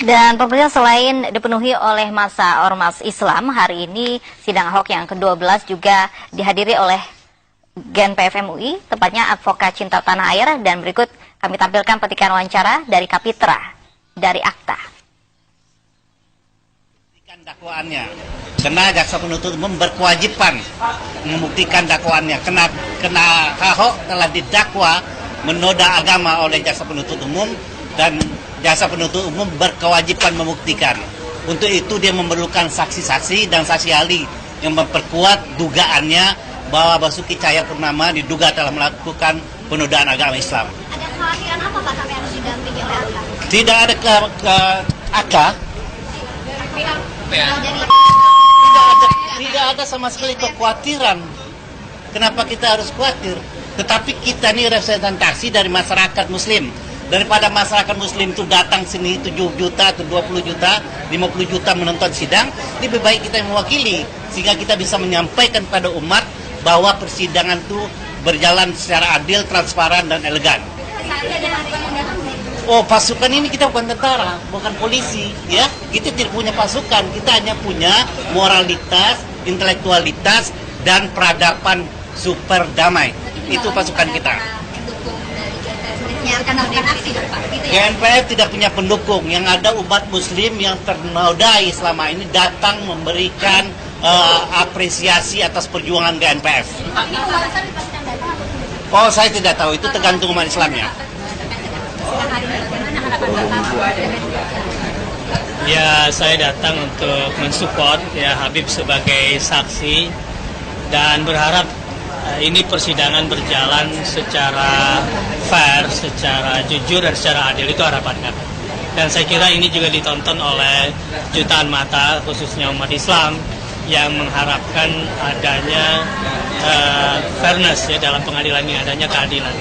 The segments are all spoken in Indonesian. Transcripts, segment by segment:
Dan pemirsa, selain dipenuhi oleh massa ormas Islam, hari ini sidang Ahok yang ke-12 juga dihadiri oleh GNPF MUI, tepatnya advokat cinta tanah air, dan berikut kami tampilkan petikan wawancara dari Kapitra dari Akta. Dakwaannya, karena jaksa penuntut umum berkewajiban membuktikan dakwaannya. Kena Ahok telah didakwa menoda agama oleh jaksa penuntut umum dan jaksa penuntut umum berkewajiban membuktikan. Untuk itu dia memerlukan saksi-saksi dan saksi ahli yang memperkuat dugaannya bahwa Basuki Cahayapurnama diduga telah melakukan penodaan agama Islam. Ada kekhawatiran apa Pak sampai harus didampingi oleh AK? Tidak ada AK. Tidak ada sama sekali kekhawatiran. Kenapa kita harus khawatir? Tetapi kita ini representasi dari masyarakat Muslim. Daripada masyarakat Muslim itu datang sini 7 juta atau 20 juta, 50 juta menonton sidang, lebih baik kita yang mewakili sehingga kita bisa menyampaikan pada umat bahwa persidangan itu berjalan secara adil, transparan dan elegan. Oh, pasukan ini kita bukan tentara, bukan polisi, ya. Kita tidak punya pasukan, kita hanya punya moralitas, intelektualitas dan peradaban super damai. Itu pasukan kita. GNPF tidak punya pendukung, yang ada umat muslim yang ternodai selama ini datang memberikan apresiasi atas perjuangan GNPF. Oh, saya tidak tahu, itu tergantung umat Islamnya. Ya, saya datang untuk mensupport ya Habib sebagai saksi dan berharap ini persidangan berjalan secara fair, secara jujur dan secara adil, itu harapan kami. Dan saya kira ini juga ditonton oleh jutaan mata, khususnya umat Islam yang mengharapkan adanya fairness ya dalam pengadilan ini, adanya keadilan.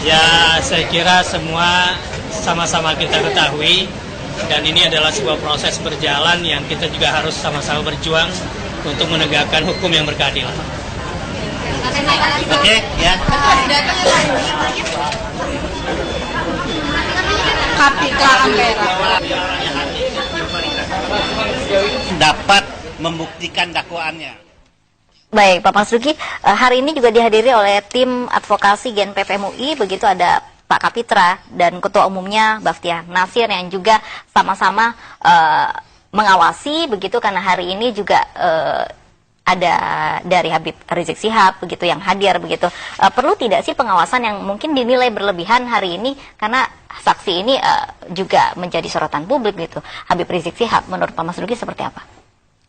Ya, saya kira semua sama-sama kita ketahui dan ini adalah sebuah proses berjalan yang kita juga harus sama-sama berjuang untuk menegakkan hukum yang berkeadilan. Oke, ya. Kapitra Ampera Dapat membuktikan dakwaannya. Baik, Pak Masduki, hari ini juga dihadiri oleh tim advokasi GNPF MUI, begitu ada Pak Kapitra dan Ketua Umumnya Baftiah Nasir yang juga sama-sama mengawasi begitu, karena hari ini juga ada dari Habib Rizik Syihab begitu yang hadir begitu. Perlu tidak sih pengawasan yang mungkin dinilai berlebihan hari ini, karena saksi ini juga menjadi sorotan publik gitu. Habib Rizik Syihab, menurut Pak Masduki seperti apa?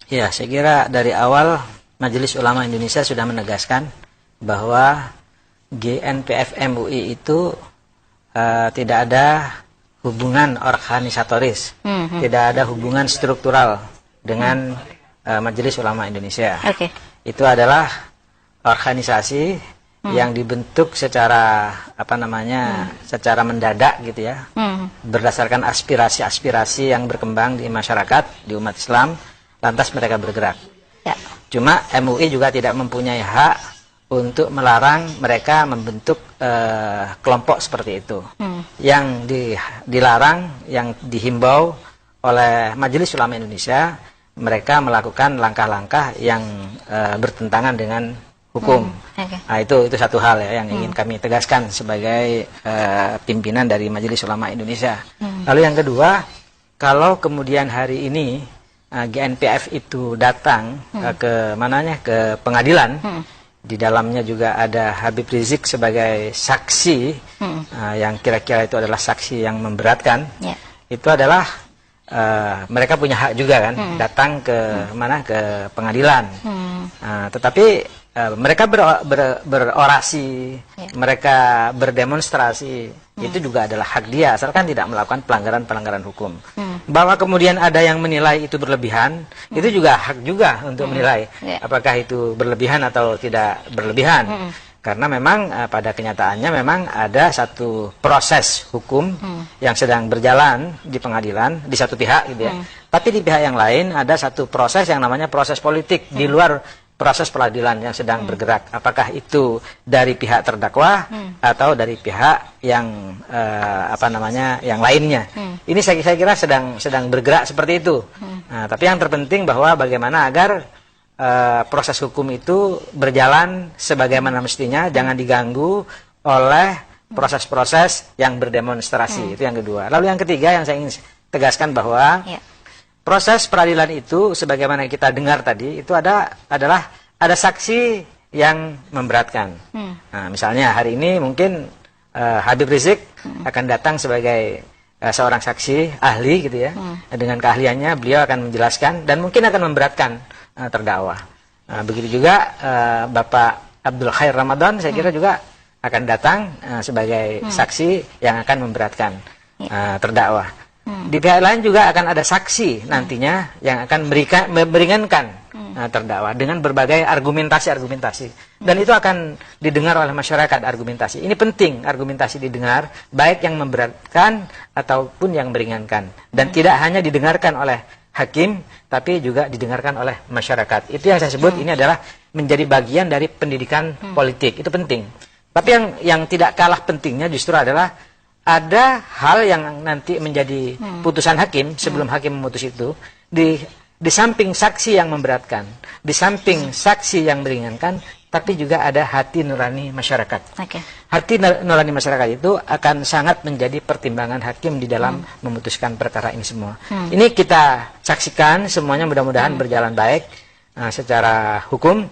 Ya, saya kira dari awal Majelis Ulama Indonesia sudah menegaskan bahwa GNPF MUI itu tidak ada hubungan organisatoris, tidak ada hubungan struktural dengan Majelis Ulama Indonesia. Okay. Itu adalah organisasi yang dibentuk secara secara mendadak gitu ya, berdasarkan aspirasi-aspirasi yang berkembang di masyarakat, di umat Islam, lantas mereka bergerak. Ya. Cuma MUI juga tidak mempunyai hak untuk melarang mereka membentuk kelompok seperti itu. Yang dilarang, yang dihimbau oleh Majelis Ulama Indonesia, mereka melakukan langkah-langkah yang bertentangan dengan hukum. Okay. Nah, itu satu hal ya yang ingin kami tegaskan sebagai pimpinan dari Majelis Ulama Indonesia. Lalu yang kedua, kalau kemudian hari ini GNPF itu datang ke pengadilan, di dalamnya juga ada Habib Rizik sebagai saksi yang kira-kira itu adalah saksi yang memberatkan. Yeah. Itu adalah mereka punya hak juga kan datang ke pengadilan. Tetapi mereka berorasi, mereka berdemonstrasi, itu juga adalah hak dia, asalkan tidak melakukan pelanggaran hukum. Bahwa kemudian ada yang menilai itu berlebihan, itu juga hak juga untuk menilai apakah itu berlebihan atau tidak berlebihan. Karena memang pada kenyataannya memang ada satu proses hukum yang sedang berjalan di pengadilan di satu pihak gitu ya. Tapi di pihak yang lain ada satu proses yang namanya proses politik di luar proses peradilan yang sedang bergerak, apakah itu dari pihak terdakwa atau dari pihak yang yang lainnya. Ini saya kira sedang bergerak seperti itu. Nah, tapi yang terpenting bahwa bagaimana agar proses hukum itu berjalan sebagaimana mestinya, jangan diganggu oleh proses-proses yang berdemonstrasi. Itu yang kedua. Lalu yang ketiga yang saya ingin tegaskan bahwa proses peradilan itu sebagaimana kita dengar tadi itu adalah ada saksi yang memberatkan. Nah, misalnya hari ini mungkin Habib Rizik akan datang sebagai seorang saksi ahli gitu ya. Dengan keahliannya beliau akan menjelaskan dan mungkin akan memberatkan terdakwa. Begitu juga Bapak Abdul Khair Ramadan saya kira juga akan datang sebagai saksi yang akan memberatkan terdakwa. Di pihak lain juga akan ada saksi nantinya yang akan meringankan terdakwa dengan berbagai argumentasi. Dan itu akan didengar oleh masyarakat argumentasi. Ini penting argumentasi didengar, baik yang memberatkan ataupun yang meringankan. Dan tidak hanya didengarkan oleh hakim, tapi juga didengarkan oleh masyarakat. Itu yang saya sebut ini adalah menjadi bagian dari pendidikan politik. Itu penting. Tapi yang tidak kalah pentingnya justru adalah ada hal yang nanti menjadi putusan hakim sebelum hakim memutus itu di samping saksi yang memberatkan, di samping saksi yang meringankan, tapi juga ada hati nurani masyarakat. Hati nurani masyarakat itu akan sangat menjadi pertimbangan hakim di dalam memutuskan perkara ini semua. Ini kita saksikan semuanya mudah-mudahan berjalan baik secara hukum.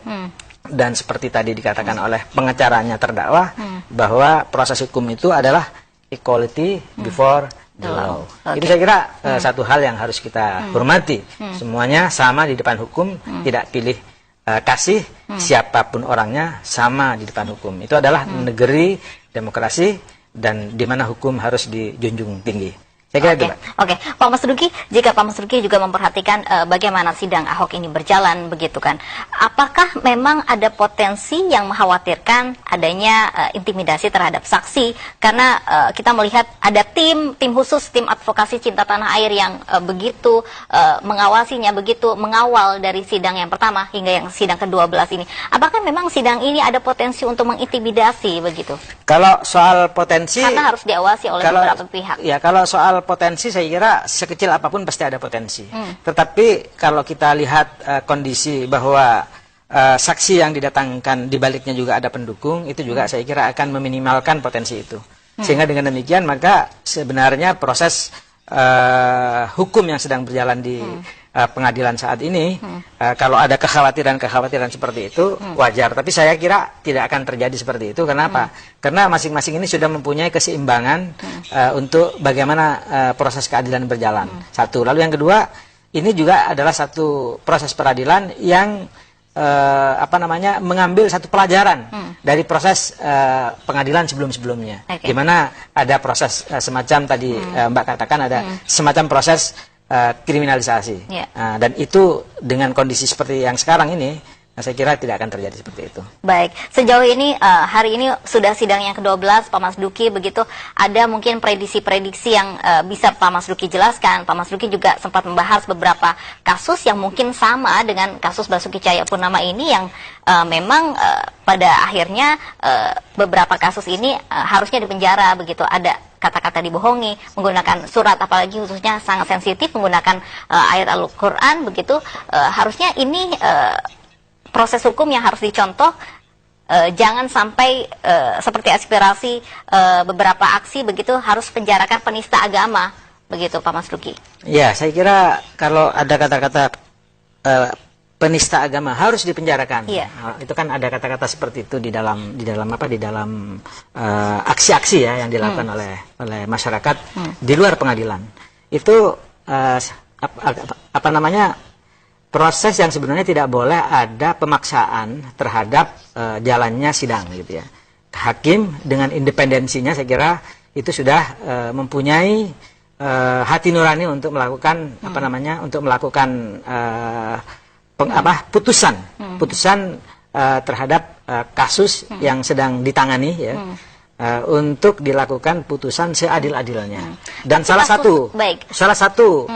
Dan seperti tadi dikatakan oleh pengacaranya terdakwa bahwa proses hukum itu adalah equality before the law. Ini saya kira satu hal yang harus kita hormati. Semuanya sama di depan hukum, tidak pilih kasih, siapapun orangnya sama di depan hukum. Itu adalah negeri demokrasi dan di mana hukum harus dijunjung tinggi. Saya kira Oke, Pak Mas Duki, jika Pak Mas Duki juga memperhatikan bagaimana sidang Ahok ini berjalan begitu kan, apakah memang ada potensi yang mengkhawatirkan adanya intimidasi terhadap saksi karena kita melihat ada tim khusus, tim advokasi cinta tanah air yang begitu mengawasinya, begitu mengawal dari sidang yang pertama hingga yang sidang ke-12 ini. Apakah memang sidang ini ada potensi untuk mengintimidasi begitu? Kalau soal potensi, karena harus diawasi oleh beberapa pihak. Ya, kalau soal potensi saya kira sekecil apapun pasti ada potensi. Tetapi kalau kita lihat kondisi bahwa saksi yang didatangkan di baliknya juga ada pendukung, itu juga saya kira akan meminimalkan potensi itu. Sehingga dengan demikian maka sebenarnya proses hukum yang sedang berjalan di pengadilan saat ini, kalau ada kekhawatiran seperti itu wajar. Tapi saya kira tidak akan terjadi seperti itu. Kenapa? Karena masing-masing ini sudah mempunyai keseimbangan untuk bagaimana proses keadilan berjalan. Satu. Lalu yang kedua, ini juga adalah satu proses peradilan yang mengambil satu pelajaran dari proses pengadilan sebelum-sebelumnya. Di mana ada proses semacam tadi Mbak katakan ada semacam proses kriminalisasi. Dan itu dengan kondisi seperti yang sekarang ini, saya kira tidak akan terjadi seperti itu. Baik, sejauh ini hari ini sudah sidang yang ke-12 Pak Mas Duki, begitu ada mungkin prediksi-prediksi yang bisa Pak Mas Duki jelaskan. Pak Mas Duki juga sempat membahas beberapa kasus yang mungkin sama dengan kasus Basuki Cahayapurnama ini yang memang pada akhirnya beberapa kasus ini harusnya dipenjara begitu. Ada kata-kata dibohongi, menggunakan surat, apalagi khususnya sangat sensitif, menggunakan ayat Al-Quran, begitu. Harusnya ini proses hukum yang harus dicontoh, jangan sampai seperti aspirasi beberapa aksi, begitu, harus penjarakan penista agama, begitu Pak Mas Duki. Ya, saya kira kalau ada kata-kata penista agama harus dipenjarakan. Itu kan ada kata-kata seperti itu di dalam aksi-aksi ya yang dilakukan oleh masyarakat di luar pengadilan. Itu proses yang sebenarnya tidak boleh ada pemaksaan terhadap jalannya sidang gitu ya. Hakim dengan independensinya saya kira itu sudah mempunyai hati nurani untuk melakukan putusan terhadap kasus yang sedang ditangani ya, untuk dilakukan putusan seadil-adilnya. Dan salah satu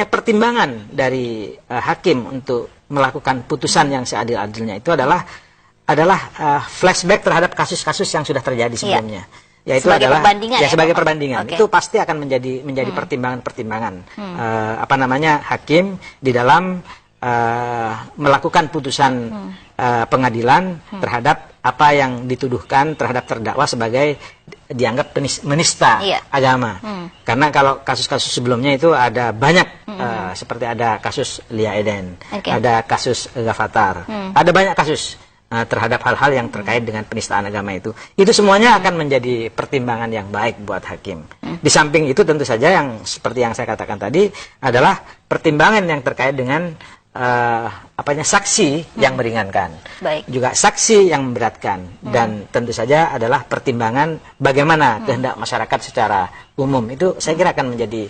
pertimbangan dari hakim untuk melakukan putusan yang seadil-adilnya itu adalah flashback terhadap kasus-kasus yang sudah terjadi sebelumnya. Yaitu sebagai adalah perbandingan ya, sebagai Bapak? perbandingan. Oke. Itu pasti akan menjadi pertimbangan-pertimbangan hakim di dalam melakukan putusan pengadilan terhadap apa yang dituduhkan terhadap terdakwa sebagai dianggap menista agama. Karena kalau kasus-kasus sebelumnya itu ada banyak seperti ada kasus Lia Eden, ada kasus Ghafatar, ada banyak kasus terhadap hal-hal yang terkait dengan penistaan agama itu. Itu semuanya akan menjadi pertimbangan yang baik buat hakim. Di samping itu tentu saja yang seperti yang saya katakan tadi adalah pertimbangan yang terkait dengan saksi yang meringankan, juga saksi yang memberatkan, dan tentu saja adalah pertimbangan bagaimana kehendak masyarakat secara umum. Itu saya kira akan menjadi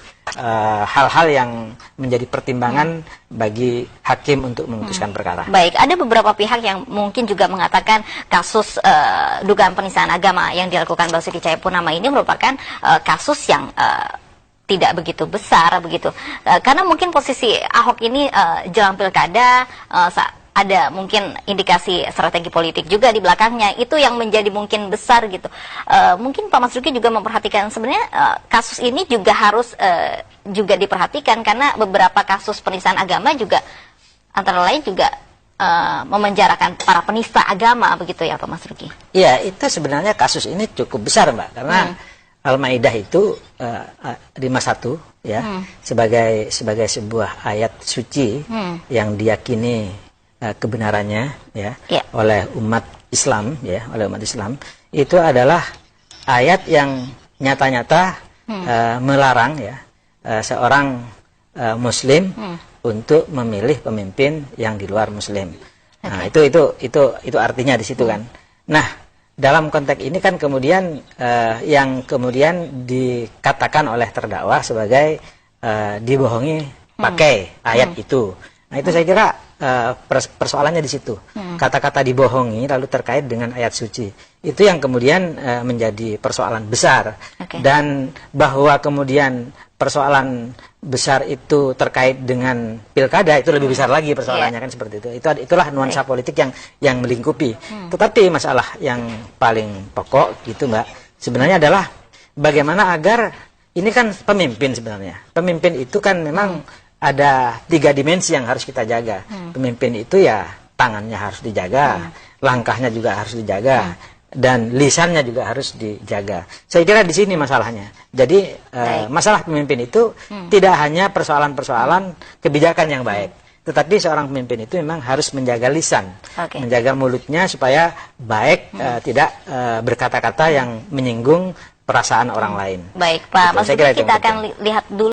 hal-hal yang menjadi pertimbangan bagi hakim untuk memutuskan perkara. Baik, ada beberapa pihak yang mungkin juga mengatakan kasus dugaan penistaan agama yang dilakukan Basuki Cahayapurnama ini merupakan kasus yang tidak begitu besar begitu, karena mungkin posisi Ahok ini jelang pilkada ada mungkin indikasi strategi politik juga di belakangnya, itu yang menjadi mungkin besar gitu. Mungkin Pak Masduki juga memperhatikan sebenarnya kasus ini juga harus juga diperhatikan, karena beberapa kasus penistaan agama juga antara lain juga memenjarakan para penista agama begitu ya Pak Masduki. Iya, itu sebenarnya kasus ini cukup besar Mbak, karena Al-Maidah itu 51 ya, sebagai sebuah ayat suci yang diyakini kebenarannya ya oleh umat Islam itu adalah ayat yang nyata-nyata melarang ya seorang muslim untuk memilih pemimpin yang di luar muslim. Nah, itu artinya di situ kan. Nah, dalam konteks ini kan kemudian yang kemudian dikatakan oleh terdakwa sebagai dibohongi pakai ayat itu. Nah, itu saya kira persoalannya di situ. Kata-kata dibohongi lalu terkait dengan ayat suci. Itu yang kemudian menjadi persoalan besar. Dan bahwa kemudian persoalan besar itu terkait dengan pilkada, itu lebih besar lagi persoalannya kan seperti itu. Itulah nuansa politik yang melingkupi. Tetapi masalah yang paling pokok gitu Mbak, sebenarnya adalah bagaimana agar ini kan pemimpin sebenarnya. Pemimpin itu kan memang ada 3 dimensi yang harus kita jaga. Pemimpin itu ya tangannya harus dijaga, langkahnya juga harus dijaga, dan lisannya juga harus dijaga. Saya kira di sini masalahnya. Jadi masalah pemimpin itu tidak hanya persoalan-persoalan kebijakan yang baik, tetapi seorang pemimpin itu memang harus menjaga lisan, menjaga mulutnya supaya baik, tidak berkata-kata yang menyinggung perasaan orang lain. Baik Pak Masduki, kita akan lihat dulu